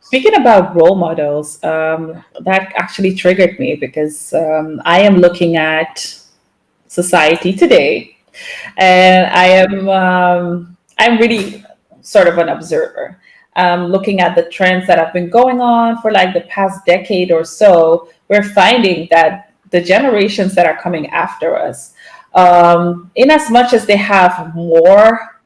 speaking about role models, that actually triggered me because I am looking at society today, and I'm really sort of an observer, looking at the trends that have been going on for like the past decade or so. We're finding that the generations that are coming after us, in as much as they have more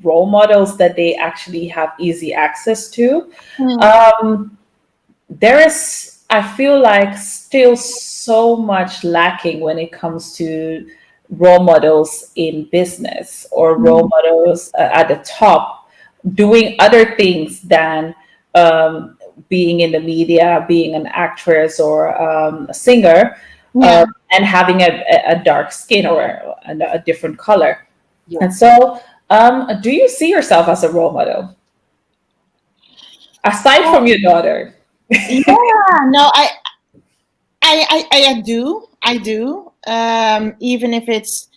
role models that they actually have easy access to, Hmm. um, there is, I feel like, still so much lacking when it comes to role models in business or role Hmm. models at the top doing other things than being in the media, being an actress or a singer, Yeah. and having a dark skin or a different color. Yeah. And so, do you see yourself as a role model aside from your daughter? Yeah. No, I do. I do. Even if it's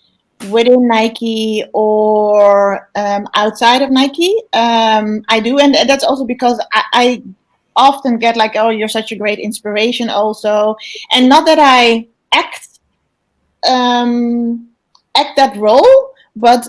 within Nike or outside of Nike, I do, and that's also because I often get like, "Oh, you're such a great inspiration," also, and not that I act um, act that role, but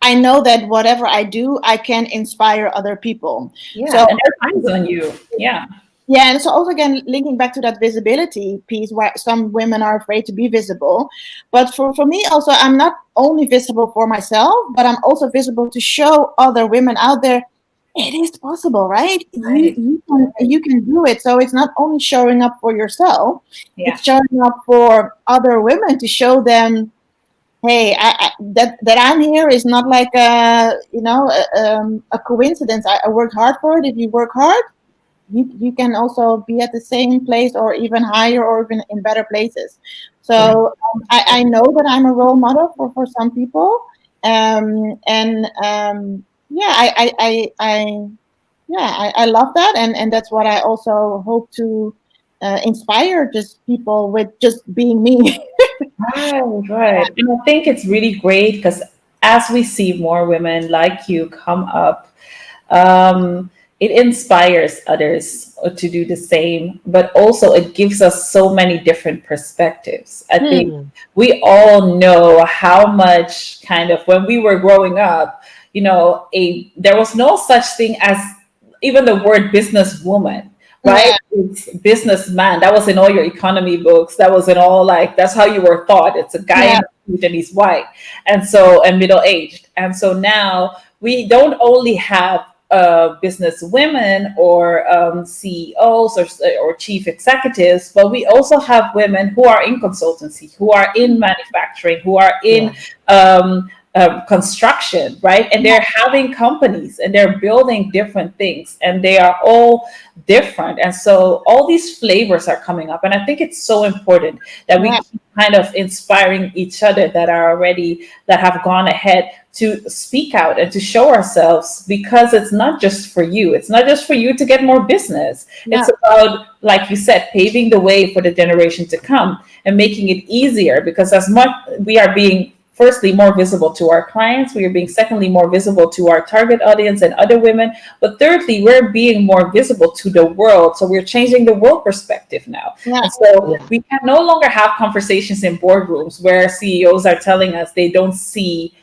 I know that whatever I do, I can inspire other people. Yeah, So and their eyes on you. Yeah. yeah, and so also again linking back to that visibility piece, where some women are afraid to be visible, but for me also, I'm not only visible for myself, but I'm also visible to show other women out there it is possible, right? Right. You can do it. So it's not only showing up for yourself, Yeah. it's showing up for other women to show them, hey, that I'm here is not like a coincidence. I worked hard for it. If you work hard, you can also be at the same place or even higher or even in better places. So I know that I'm a role model for some people, and yeah, I love that, and that's what I also hope to inspire just people with just being me. Right, right. And I think it's really great because as we see more women like you come up, it inspires others to do the same, but also it gives us so many different perspectives. I think we all know how much kind of when we were growing up, there was no such thing as even the word businesswoman, right? Yeah. It's businessman. That was in all your economy books. That was in all like that's how you were taught. It's a guy in Yeah. a suit and he's white, and middle aged. And so now we don't only have business women or CEOs or chief executives, but we also have women who are in consultancy, who are in manufacturing, who are in construction, right? And they're having companies and they're building different things and they are all different. And so all these flavors are coming up. And I think it's so important that we keep kind of inspiring each other that have gone ahead to speak out and to show ourselves, because it's not just for you. It's not just for you to get more business. It's about, like you said, paving the way for the generation to come and making it easier, because as much we are being firstly more visible to our clients, we are being secondly more visible to our target audience and other women, but thirdly we're being more visible to the world. So we're changing the world perspective now. And so we can no longer have conversations in boardrooms where CEOs are telling us they don't see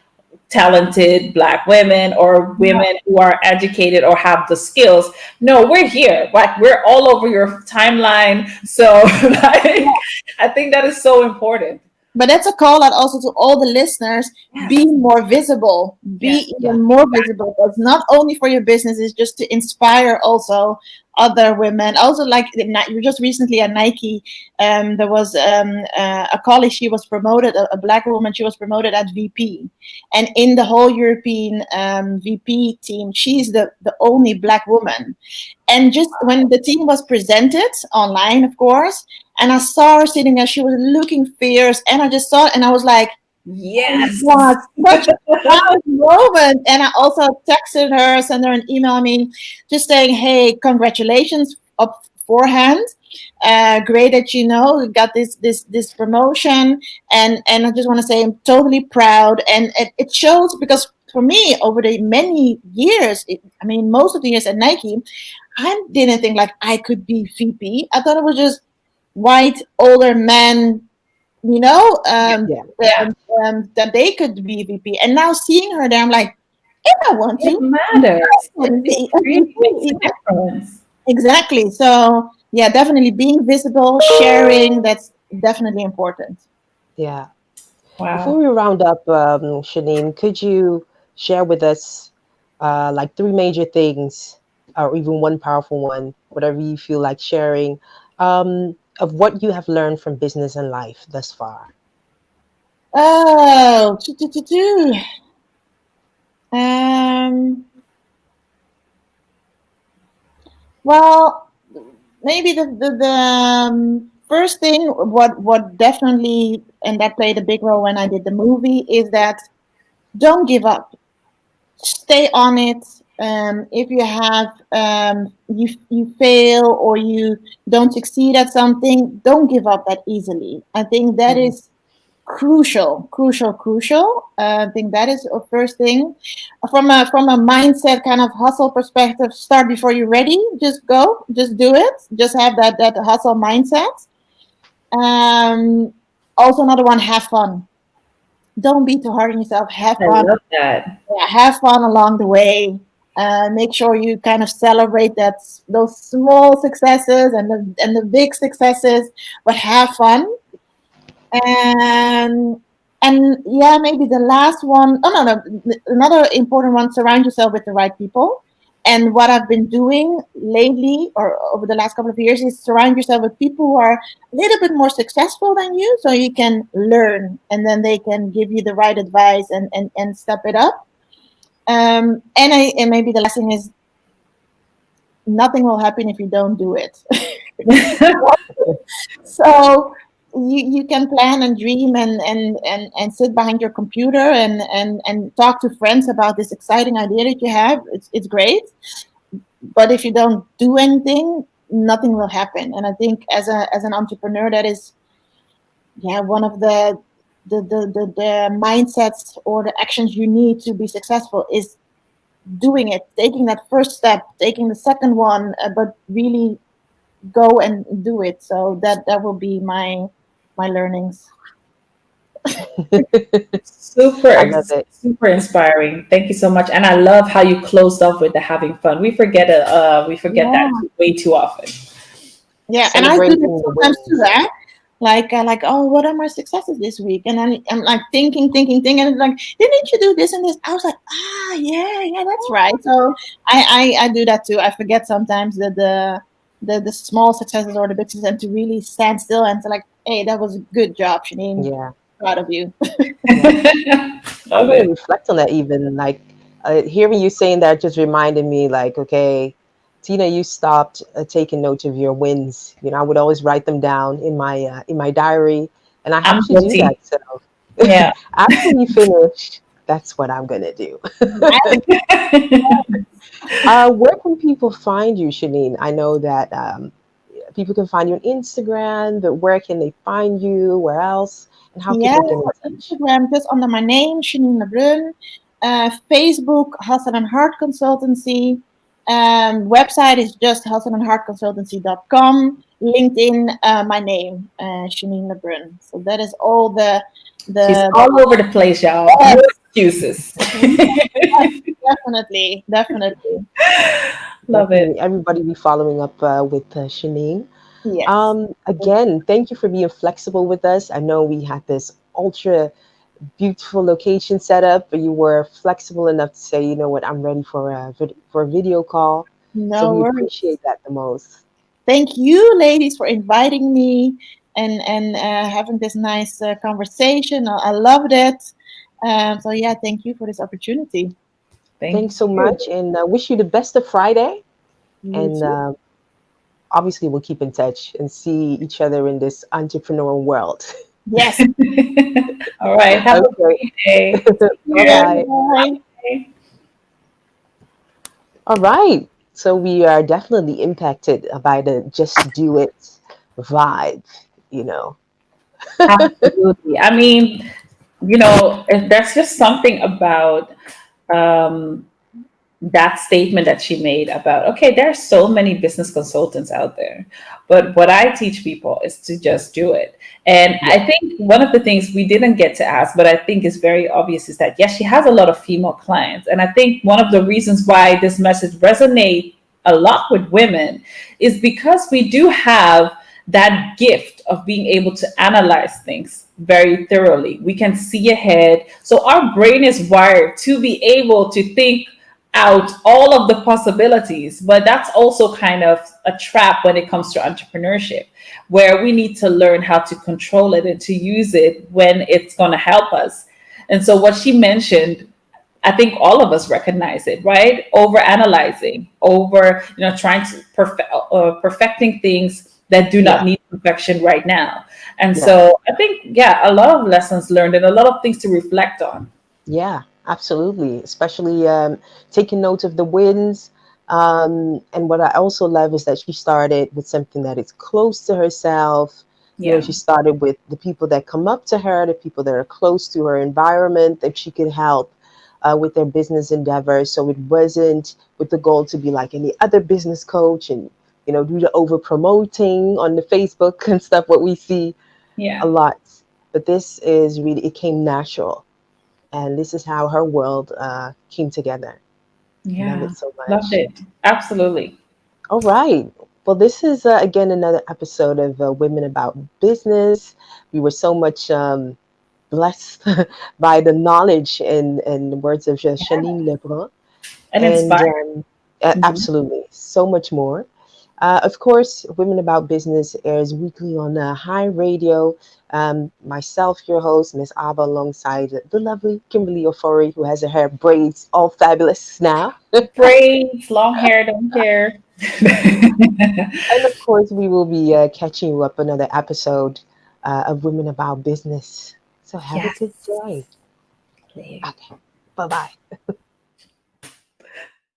talented Black women or women who are educated or have the skills. No, we're here. Like, we're all over your timeline. So I think that is so important. But that's a call out also to all the listeners. Be more visible. Be even more visible. It's not only for your business, it's just to inspire also other women. Also, like just recently at Nike, there was a colleague, she was promoted, a Black woman, she was promoted at VP. And in the whole European VP team, she's the only Black woman. And just when the team was presented online, of course, and I saw her sitting there, she was looking fierce, and I just saw it, and I was like, yes, oh, such a proud moment. And I also texted her, sent her an email, just saying, hey, congratulations up beforehand. Great that you got this promotion, and I just want to say I'm totally proud, and it shows, because for me over the many years, most of the years at Nike, I didn't think like I could be VP. I thought it was just white older men, that they could be VP. And now seeing her there, I'm like, if I want to, it matters. It really makes a difference. Exactly. So yeah, definitely being visible, sharing, that's definitely important. Yeah. Wow. Before we round up, Shenin, could you share with us like 3 major things, or even one powerful one, whatever you feel like sharing, of what you have learned from business and life thus far? Oh, well, maybe the first thing, what definitely, and that played a big role when I did the movie, is that don't give up. Stay on it. If you have you fail or you don't succeed at something, don't give up that easily. I think that is crucial. I think that is the first thing. From a mindset kind of hustle perspective, start before you're ready. Just go, just do it. Just have that hustle mindset. Also, another one, have fun. don't be too hard on yourself. Have I fun. love that. Yeah, have fun along the way. Make sure you kind of celebrate those small successes and the big successes, but have fun. And yeah, maybe the last one. Oh no, no, another important one: surround yourself with the right people. And what I've been doing lately, or over the last couple of years, is surround yourself with people who are a little bit more successful than you, so you can learn, and then they can give you the right advice and step it up. And maybe the last thing is, nothing will happen if you don't do it. So you can plan and dream and sit behind your computer and talk to friends about this exciting idea that you have. It's great. But if you don't do anything, nothing will happen. And I think as an entrepreneur, that is, yeah, one of the mindsets or the actions you need to be successful is doing it, taking that first step, taking the second one, but really go and do it. So that will be my learnings. I love it. Super inspiring. Thank you so much. And I love how you closed off with the having fun. We forget Yeah, that way too often. yeah, and I do Celebrating that the sometimes too. wins. Like, oh, what are my successes this week? And then I'm like thinking, and it's like, didn't you do this and this? I was like, yeah, that's right. So I do that too. I forget sometimes that the small successes or the big successes, and to really stand still and to like, hey, that was a good job, Shenin. Yeah, Proud of you. yeah. I'm Love going to it. reflect on that even. Like, hearing you saying that just reminded me, like, okay, Tina, you stopped taking note of your wins. You know, I would always write them down in my diary, and I I'm have to do that. guilty. So Yeah. after we finish, that's what I'm going to do. Where can people find you, Shanine? I know that people can find you on Instagram, but where can they find you? Where else? And how Yeah, people get in so touch? Instagram just under my name, Shenin LeBrun. Facebook, Hassan and Hart Consultancy. Website is just hassanandhartconsultancy.com. LinkedIn, my name, Shenin LeBrun. So that is all She's the all over the place, y'all. yes, No excuses. definitely, definitely. Love it. Definitely, everybody be following up with Shanine. Yes. Again, thank you for being flexible with us. I know we had this ultra beautiful location set up, but you were flexible enough to say, you know what, I'm ready for for a video call. So No we worries. appreciate that the most. Thank you, ladies, for inviting me and having this nice conversation. I loved it. So yeah, thank you for this opportunity. Thank Thanks so you. much, and wish you the best of Friday. You And too. obviously, we'll keep in touch and see each other in this entrepreneurial world. Yes. All right. Have a Okay, great day. bye Here. bye. Bye. Bye. All right. So we are definitely impacted by the just do it vibe, you know. Absolutely. I mean, there's just something about um, that statement that she made about, okay, there are so many business consultants out there, but what I teach people is to just do it. And Yeah, I think one of the things we didn't get to ask, but I think is very obvious, is that yes, she has a lot of female clients. And I think one of the reasons why this message resonates a lot with women is because we do have that gift of being able to analyze things very thoroughly. We can see ahead. So our brain is wired to be able to think out all of the possibilities. But that's also kind of a trap when it comes to entrepreneurship, where we need to learn how to control it and to use it when it's going to help us. And so what she mentioned, I think all of us recognize it, right? Over analyzing, over trying to perfecting things that do not yeah, need perfection right now. And yeah, so I think, yeah, a lot of lessons learned and a lot of things to reflect on. yeah, absolutely. Especially taking note of the wins. And what I also love is that she started with something that is close to herself. You know, Yeah. she started with the people that come up to her, the people that are close to her environment that she could help with their business endeavors. So it wasn't with the goal to be like any other business coach and, do the over promoting on the Facebook and stuff, what we see a Yeah. lot. but this is really, it came natural. And this is how her world came together. Love Yeah, it so loved much. it. Absolutely. All right. Well, this is again another episode of Women About Business. We were so much blessed by the knowledge and the words of Shenin LeBrun, And and inspired. Mhm. absolutely so much more. Of course, Women About Business airs weekly on Hiradio. Myself, your host, MS.ABA, alongside the lovely Kimberly Ofori, who has her hair braids all fabulous now. Braids, long hair, don't care. And of course, we will be catching you up another episode of Women About Business. So have a Yes. good day. Okay, bye bye.